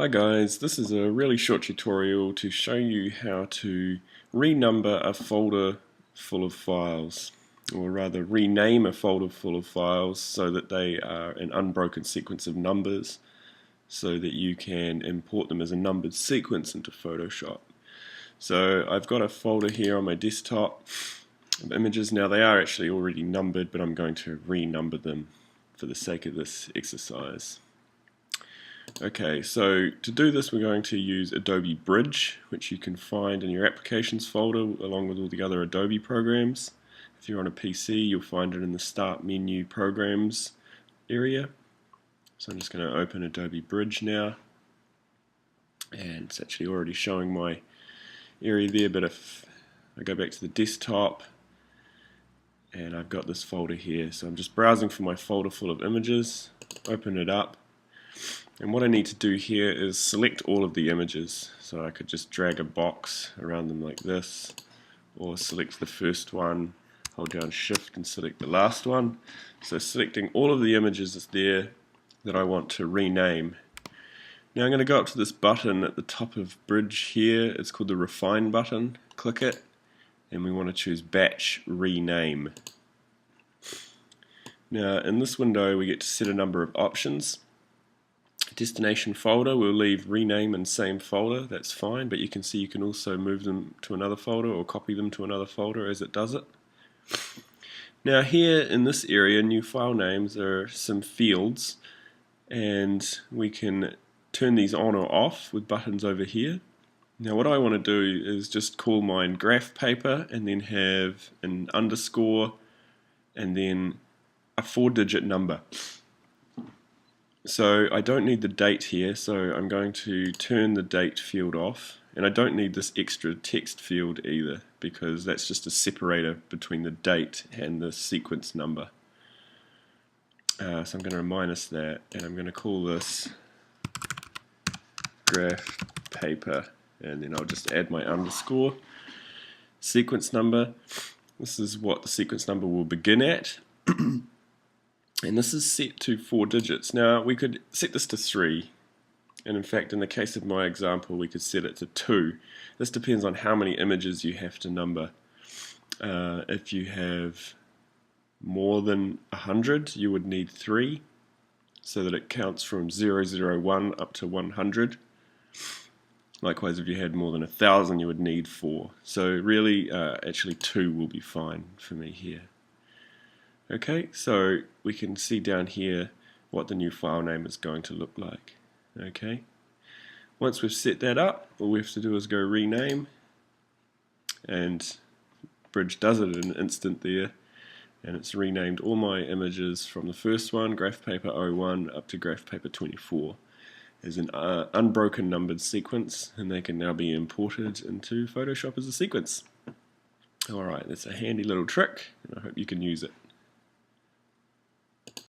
Hi guys, this is a really short tutorial to show you how to renumber a folder full of files, or rather rename a folder full of files so that they are an unbroken sequence of numbers so that you can import them as a numbered sequence into Photoshop. So I've got a folder here on my desktop of images. Now they are actually already numbered, but I'm going to renumber them for the sake of this exercise. Okay, so to do this we're going to use Adobe Bridge, which you can find in your applications folder along with all the other Adobe programs. If you're on a PC you'll find it in the Start Menu Programs area. So I'm just going to open Adobe Bridge now, and it's actually already showing my area there, but if I go back to the desktop and I've got this folder here, so I'm just browsing for my folder full of images, open it up. And what I need to do here is select all of the images. So I could just drag a box around them like this, or select the first one, hold down Shift and select the last one. So selecting all of the images is there that I want to rename. Now I'm going to go up to this button at the top of Bridge here. It's called the Refine button. Click it, and we want to choose Batch Rename. Now in this window we get to set a number of options. Destination folder, we'll leave rename in same folder, that's fine, but you can see you can also move them to another folder or copy them to another folder as it does it. Now here in this area, new file names, there are some fields, and we can turn these on or off with buttons over here. Now what I want to do is just call mine graph paper and then have an underscore and then a 4-digit number. So I don't need the date here, so I'm going to turn the date field off, and I don't need this extra text field either because that's just a separator between the date and the sequence number. So I'm going to minus that, and I'm going to call this graph paper, and then I'll just add my underscore. Sequence number, this is what the sequence number will begin at. And this is set to 4 digits. Now we could set this to 3, and in fact in the case of my example we could set it to 2. This depends on how many images you have to number. If you have more than 100 you would need 3, so that it counts from 001 up to 100. Likewise if you had more than 1,000 you would need 4. So really actually 2 will be fine for me here. Okay, so we can see down here what the new file name is going to look like. Okay, once we've set that up, all we have to do is go rename, and Bridge does it in an instant there, and it's renamed all my images from the first one, graph paper 01, up to graph paper 24 as an unbroken numbered sequence, and they can now be imported into Photoshop as a sequence. Alright, that's a handy little trick, and I hope you can use it.